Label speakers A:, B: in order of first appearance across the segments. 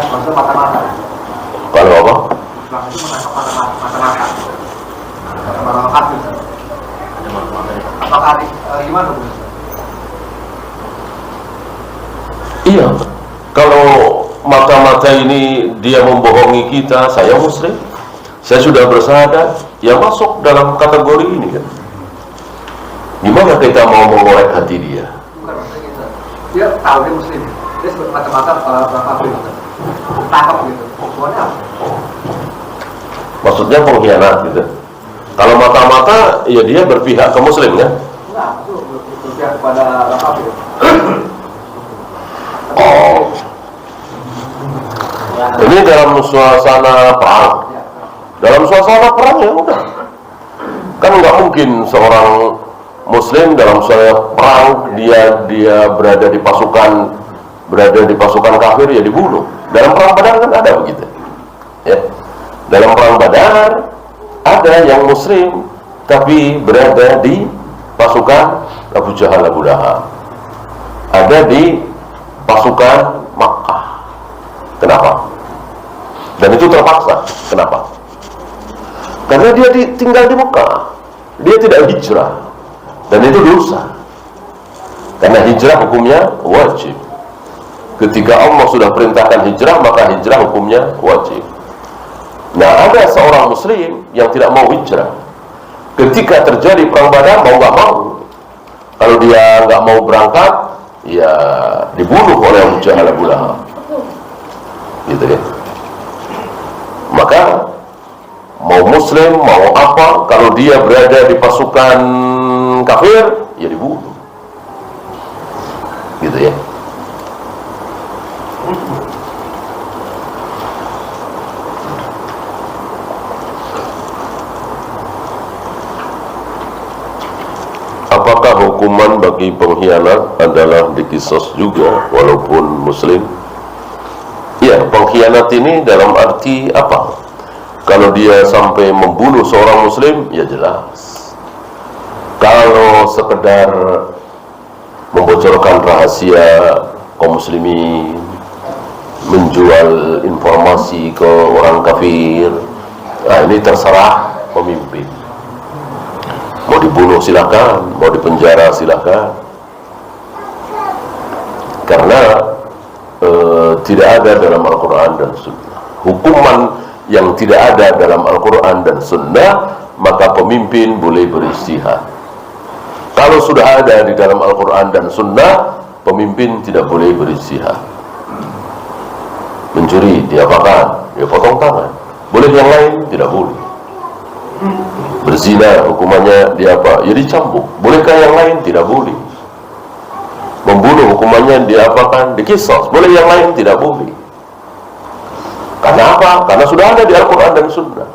A: maksudnya mata-mata.
B: Kalau apa?
A: Islam itu menangkap mata-mata. Mata-mata kafir. Apakah gimana Bu?
B: Iya, kalau mata-mata ini dia membohongi kita, saya muslim, saya sudah bersyahadat, ya masuk dalam kategori ini kan. Gimana kita mau mengorek hati dia?
A: Bukan maksudnya gitu. Dia tahu dia muslim, dia sebut mata-mata kafir gitu. Tangkap gitu. Pokoknya apa?
B: Maksudnya pengkhianat gitu. Kalau mata-mata, ya dia berpihak ke muslim kan?
A: Enggak, itu berpihak kepada kafir.
B: Oh, ini dalam suasana perang. Dalam suasana perang ya udah. Kan nggak mungkin seorang muslim dalam suasana perang dia berada di pasukan kafir ya dibunuh. Dalam perang Badar kan ada begitu. Ya. Dalam perang Badar ada yang muslim tapi berada di pasukan Abu Jahal, Abu Lahab. Ada di pasukan Makkah. Kenapa? Dan itu terpaksa. Kenapa? Karena dia tinggal di Makkah. Dia tidak hijrah. Dan itu dosa. Karena hijrah hukumnya wajib. Ketika Allah sudah perintahkan hijrah, maka hijrah hukumnya wajib. Nah, ada seorang muslim yang tidak mau hijrah. Ketika terjadi perang Badar, mau nggak mau. Kalau dia nggak mau berangkat, ya dibunuh oleh Abu Jahal, Abu Lahab. Gitu ya. Maka mau muslim, mau apa, kalau dia berada di pasukan kafir, ya dibunuh. Gitu ya. Apakah hukuman bagi pengkhianat adalah dikisos juga walaupun muslim? Ya, pengkhianat ini dalam arti apa? Kalau dia sampai membunuh seorang muslim, ya jelas. Kalau sekedar membocorkan rahasia kaum muslimin, menjual informasi ke orang kafir, nah ini terserah pemimpin. Mau dibunuh silakan, mau dipenjara silakan. Karena tidak ada dalam Al-Quran dan Sunnah. Hukuman yang tidak ada dalam Al-Quran dan Sunnah, maka pemimpin boleh beristihad. Kalau sudah ada di dalam Al-Quran dan Sunnah, pemimpin tidak boleh beristihad. Mencuri diapakan? Dia potong tangan. Boleh yang lain? Tidak boleh. Berzina hukumannya diapa? Ya dicambuk. Bolehkah yang lain? Tidak boleh. Membunuh hukumannya diapakan? Dikisos. Boleh yang lain? Tidak boleh. Karena apa? Karena sudah ada di Al-Quran dan Sunnah.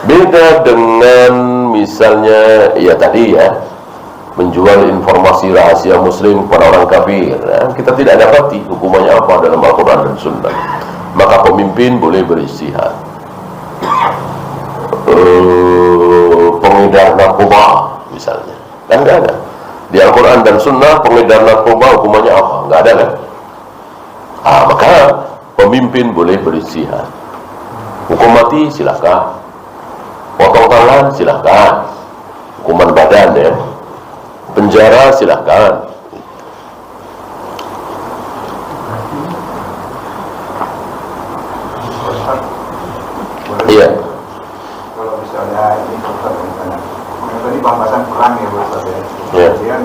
B: Beda dengan misalnya ya tadi ya, menjual informasi rahasia muslim kepada orang kafir, ya, kita tidak dapati hukumannya apa dalam Al-Quran dan Sunnah. Maka pemimpin boleh beristihad. Pengedar narkoba misalnya, kan nggak ada di Al-Quran dan Sunnah. Pengedar narkoba hukumannya apa? Nggak ada kan? Maka pemimpin boleh beristihad. Hukum mati silakan, potong tangan silakan, hukuman badan ya, penjara silakan. Iya.
C: Kalau misalnya ini misalnya tadi pembahasan perang ya Ustaz ya. Kemudian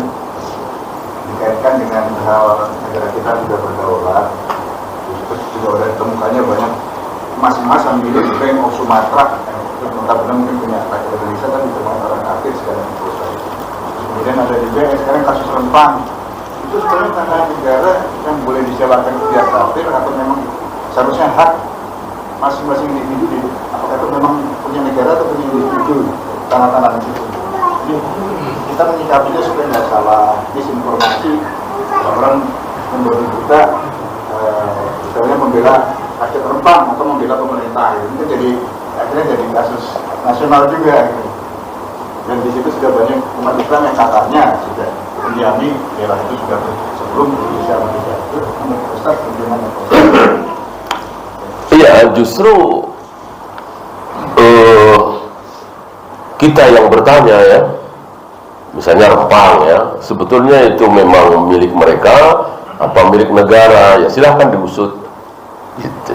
C: dikaitkan dengan hal negara kita sudah berdaulat, terus juga udah ditemukannya banyak emas-emas yang milik Bank of Sumatra, yang benar-benar mungkin punya rakyat Indonesia kan ditemukan orang kafir sekarang itu. Kemudian ada juga yang sekarang kasus Rempang. Itu sebenarnya tanah negara yang boleh disewakan ke pihak kafir atau memang seharusnya hak masing-masing individu di, apakah itu memang punya negara atau punya individu tanah-tanah itu. Jadi kita menyikapinya supaya nggak salah disinformasi, orang memberi berita misalnya membela rakyat Rempang atau membela pemerintah, itu jadi akhirnya jadi kasus nasional juga gitu. Dan di situ sudah banyak umat Islam yang katanya sudah mendiami daerah itu sudah sebelum Indonesia merdeka. Itu menurut Ustaz bagaimana?
B: sebetulnya justru kita yang bertanya ya, misalnya Rempang ya, sebetulnya itu memang milik mereka apa milik negara, ya silahkan diusut gitu.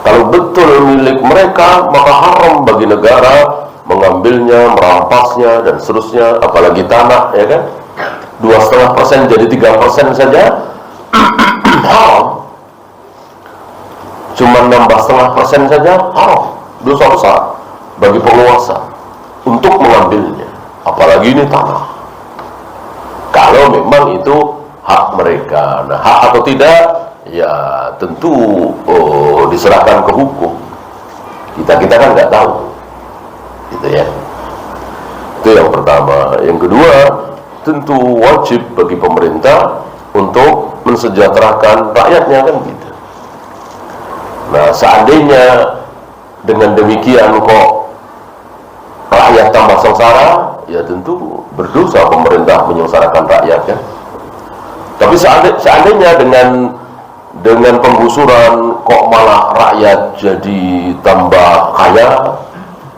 B: Kalau betul milik mereka, maka haram bagi negara mengambilnya, merampasnya dan seterusnya, apalagi tanah ya kan, 2,5% jadi 3% saja haram, cuma 16,5% saja haram, dosa besar bagi penguasa untuk mengambilnya, apalagi ini tanah. Kalau memang itu hak mereka, nah hak atau tidak, ya tentu diserahkan ke hukum. Kita kan nggak tahu, gitu ya. Itu yang pertama. Yang kedua, tentu wajib bagi pemerintah untuk mensejahterakan rakyatnya kan gitu. Nah, seandainya dengan demikian kok rakyat tambah sengsara, ya tentu berdosa pemerintah menyengsarakan rakyat kan. Tapi seandainya dengan penggusuran kok malah rakyat jadi tambah kaya,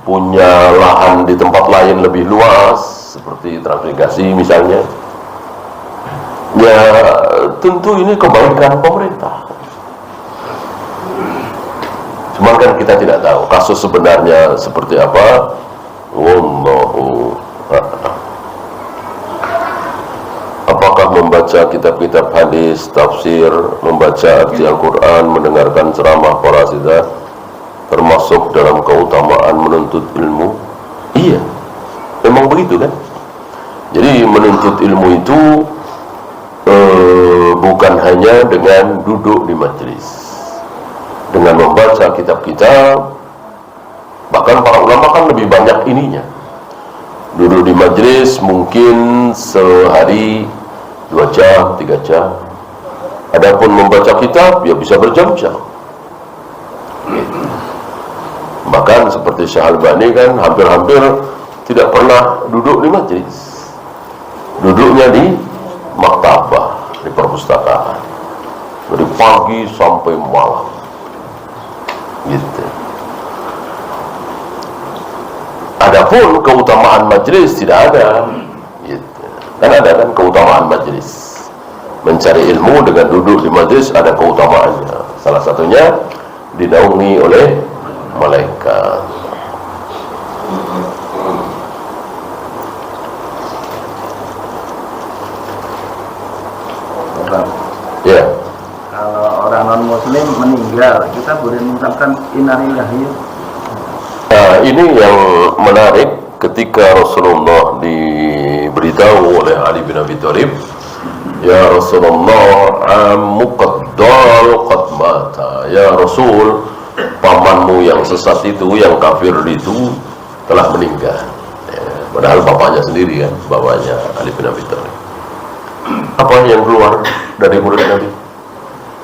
B: punya lahan di tempat lain lebih luas seperti transmigrasi misalnya, ya tentu ini kebaikan pemerintah. Cuma kan kita tidak tahu kasus sebenarnya seperti apa. Wallahu a'lam. Apakah membaca kitab-kitab hadis, tafsir, membaca arti Al-Quran, mendengarkan ceramah para asatidzah termasuk dalam keutamaan menuntut ilmu? Iya, memang begitu kan. Jadi menuntut ilmu itu bukan hanya dengan duduk di majelis, dengan membaca kitab-kitab. Bahkan para ulama kan lebih banyak ininya. Duduk di majelis mungkin sehari 2 jam, 3 jam. Adapun membaca kitab ya bisa berjam-jam. Bahkan seperti Syekh Albani kan hampir-hampir tidak pernah duduk di majelis. Duduknya di maktabah, di perpustakaan. Dari pagi sampai malam. Gitu. Adapun keutamaan majelis tidak ada, gitu. Kan ada kan keutamaan majelis. Mencari ilmu dengan duduk di majelis ada keutamaannya. Salah satunya dinaungi oleh malaikat. Ya.
D: Kalau orang non muslim meninggal, kita boleh mengucapkan innalillahi.
B: Nah, ini yang menarik ketika Rasulullah diberitahu oleh Ali bin Abi Thalib, ya Rasulullah, muqaddal qad mata. Ya Rasul, pamanmu yang sesat itu, yang kafir itu telah meninggal. Ya, padahal bapaknya sendiri kan, bapaknya Ali bin Abi Thalib. Apa yang keluar dari mulut Nabi?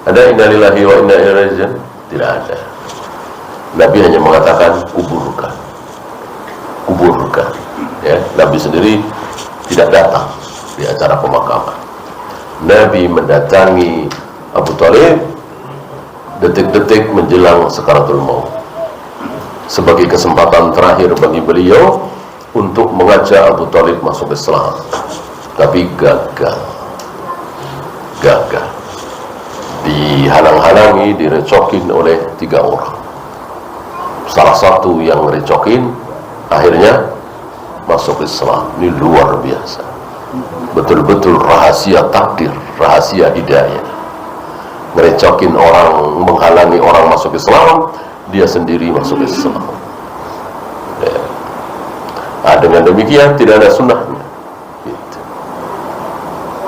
B: Ada innalillahi wa inna ilaihi raji'un? Tidak ada. Nabi hanya mengatakan kuburkan. Ya, Nabi sendiri tidak datang di acara pemakaman. Nabi mendatangi Abu Thalib detik-detik menjelang sakaratul maut sebagai kesempatan terakhir bagi beliau untuk mengajak Abu Thalib masuk Islam. Tapi gagal. Dihalang-halangi, direcokin oleh 3 orang. Salah satu yang recokin akhirnya masuk Islam. Ini luar biasa, betul-betul rahasia takdir, rahasia hidayah. Ngerecokin orang, menghalangi orang masuk Islam, dia sendiri masuk Islam ya. Nah, dengan demikian tidak ada sunnahnya gitu.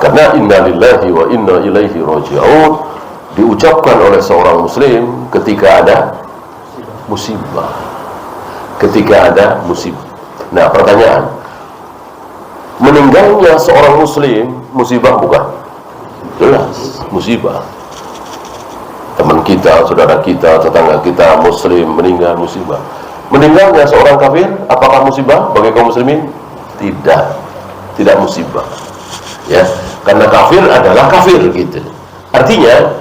B: Karena innalillahi wa inna ilaihi raji'un diucapkan oleh seorang muslim ketika ada musibah. Nah, pertanyaan, meninggalnya seorang muslim musibah bukan? Jelas musibah. Teman kita, saudara kita, tetangga kita muslim meninggal musibah. Meninggalnya seorang kafir apakah musibah bagi kaum muslimin? Tidak musibah. Ya, karena kafir adalah kafir gitu. Artinya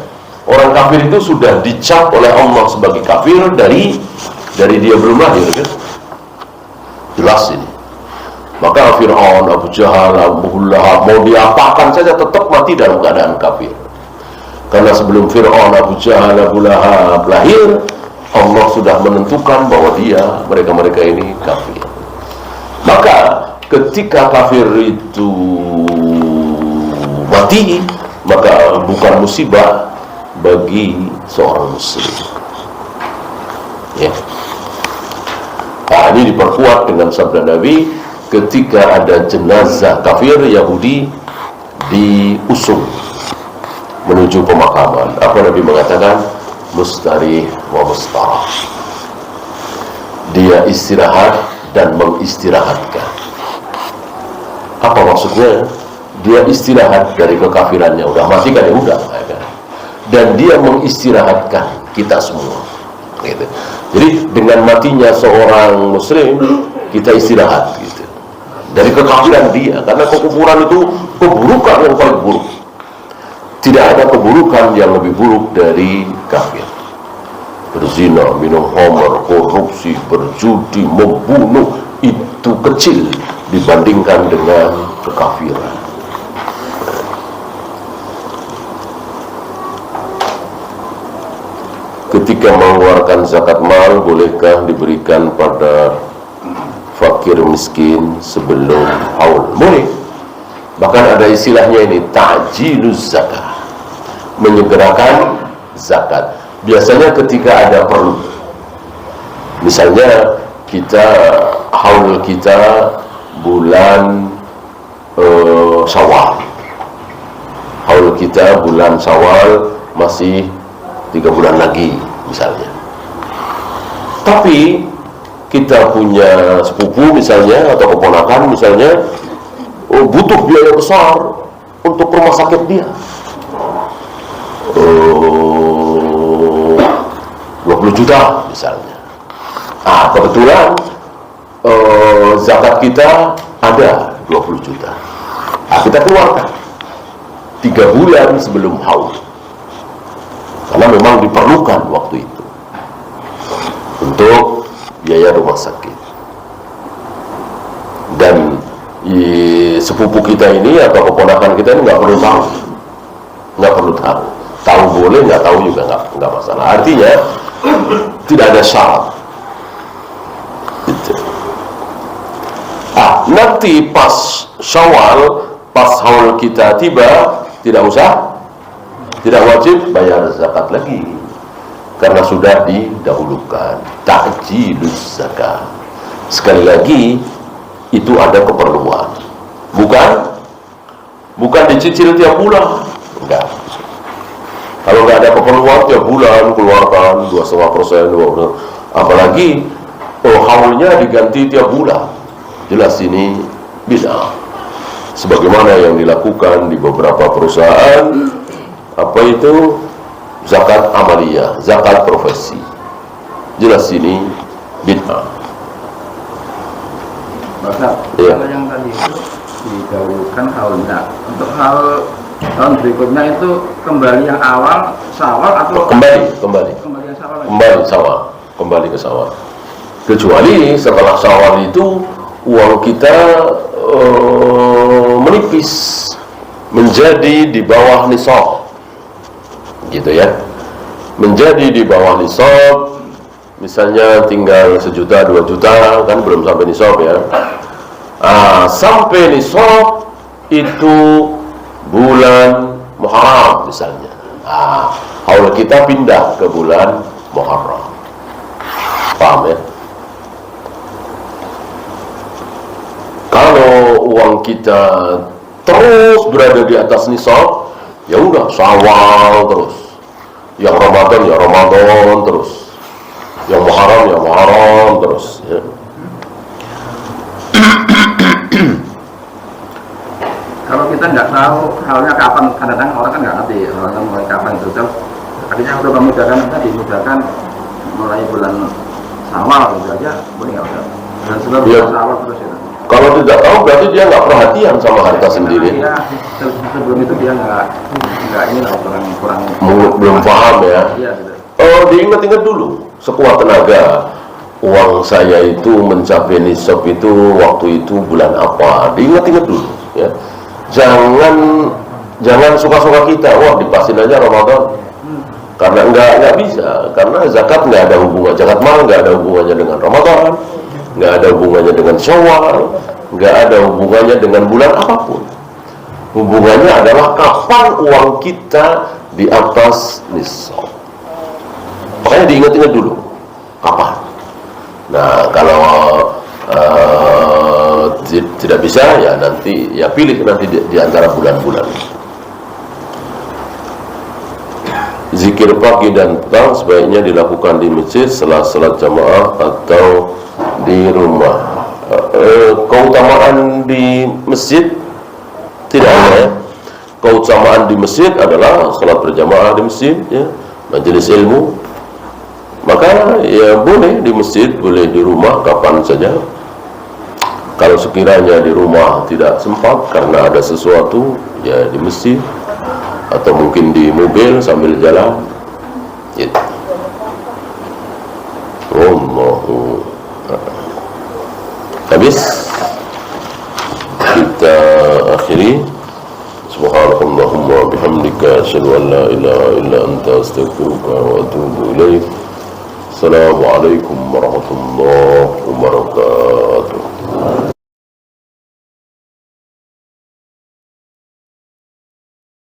B: Orang kafir itu sudah dicap oleh Allah sebagai kafir dari dia belum lahir kan? Jelas ini. Maka Fir'aun, Abu Jahal, Abu Lahab mau diapakan saja tetap mati dalam keadaan kafir. Karena sebelum Fir'aun, Abu Jahal, Abu Lahab lahir, Allah sudah menentukan bahwa mereka ini kafir. Maka ketika kafir itu mati, maka bukan musibah bagi seorang muslim. Ya. Nah, ini diperkuat dengan sabda Nabi ketika ada jenazah kafir Yahudi diusung menuju pemakaman. Apa Nabi mengatakan? Mustarih wa mustarah. Dia istirahat dan mengistirahatkan. Apa maksudnya? Dia istirahat dari kekafirannya, udah mati kan ya udah, ya kan? Dan dia mengistirahatkan kita semua gitu. Jadi dengan matinya seorang muslim kita istirahat gitu dari kekafiran dia, karena kekufuran itu keburukan yang paling buruk. Tidak ada keburukan yang lebih buruk dari kafir. Berzina, minum khamr, korupsi, berjudi, membunuh itu kecil dibandingkan dengan kekafiran. Ketika mengeluarkan zakat mal, bolehkah diberikan pada fakir miskin sebelum haul? Boleh. Bahkan ada istilahnya ini, ta'jiluz zakat, menyegerakan zakat. Biasanya ketika ada perlu, misalnya haul kita bulan Syawal, haul kita bulan Syawal masih 3 bulan lagi misalnya. Tapi kita punya sepupu misalnya atau keponakan misalnya butuh biaya besar untuk rumah sakit dia, 20 juta misalnya. Kebetulan zakat kita ada 20 juta. Kita keluarkan 3 bulan sebelum haul, karena memang diperlukan waktu itu untuk biaya rumah sakit. Dan sepupu kita ini atau keponakan kita ini nggak perlu tahu. Tahu boleh, nggak tahu juga nggak masalah. Artinya tidak ada syarat. Gitu. Nanti pas Syawal, pas haul kita tiba, tidak wajib bayar zakat lagi, karena sudah didahulukan. Ta'jiluz zakat. Sekali lagi, itu ada keperluan. Bukan dicicil tiap bulan. Enggak. Kalau nggak ada keperluan tiap bulan keluarkan 2,5%, apalagi haulnya diganti tiap bulan. Jelas ini bid'ah. Sebagaimana yang dilakukan di beberapa perusahaan, apa itu? Zakat amaliyah, zakat profesi. Jelas ini bid'ah.
D: Maka kalau yang tadi itu didahulukan haulnya, untuk hal tahun berikutnya itu kembali yang awal Syawal atau
B: kembali
D: yang Syawal lagi?
B: kembali ke Syawal. Kecuali setelah Syawal itu uang kita menipis menjadi di bawah nisab, gitu ya, menjadi di bawah nisab. Misalnya tinggal 1 juta, 2 juta, kan belum sampai nisab ya. Sampai nisab itu bulan Muharram misalnya. Haul kita pindah ke bulan Muharram. Paham ya? Kalau uang kita terus berada di atas nisab, ya udah Syawal terus. Yang Ramadan ya Ramadan terus. Yang Muharram ya Muharram terus ya.
D: Kalau kita nggak tahu halnya kapan, kadang-kadang orang kan nggak ngerti halnya mulai kapan itu. Akhirnya udah dimudahkan mulai bulan Syawal gitu aja, boleh nggak? Dan sebelum
B: Ya.
D: Syawal terus ya.
B: Kalau tidak tahu berarti dia nggak perhatian sama harta sendiri.
D: Iya, sebelum itu dia nggak ini lah, kurang
B: Belum paham ya.
D: Iya, gitu.
B: Oh, diingat-ingat dulu. Sekuat tenaga, uang saya itu mencapai nisab itu waktu itu bulan apa? Diingat-ingat dulu, ya. Jangan suka-suka kita. Wah, dipasin aja Ramadan. Karena nggak bisa. Karena zakat nggak ada hubungan. Zakat mal nggak ada hubungannya dengan Ramadan. Nggak ada hubungannya dengan Syawal, nggak ada hubungannya dengan bulan apapun. Hubungannya adalah kapan uang kita di atas nisab. Makanya diingat-ingat dulu kapan. Nah, kalau tidak bisa ya nanti ya pilih nanti di antara bulan-bulan. Zikir pagi dan petang sebaiknya dilakukan di masjid setelah salat jamaah atau di rumah. Keutamaan di masjid tidak ada ya. Keutamaan di masjid adalah salat berjamaah di masjid, ya, majelis ilmu. Maka ya boleh di masjid, boleh di rumah kapan saja. Kalau sekiranya di rumah tidak sempat karena ada sesuatu, ya di masjid atau mungkin di mobil sambil jalan. Gitu. Wallahu. Habis kita akhiri. Subhanakallahumma bihamdika asyhadu an la ilaha illa anta astaghfiruka wa atubu ilaik. Assalamualaikum warahmatullahi wabarakatuh.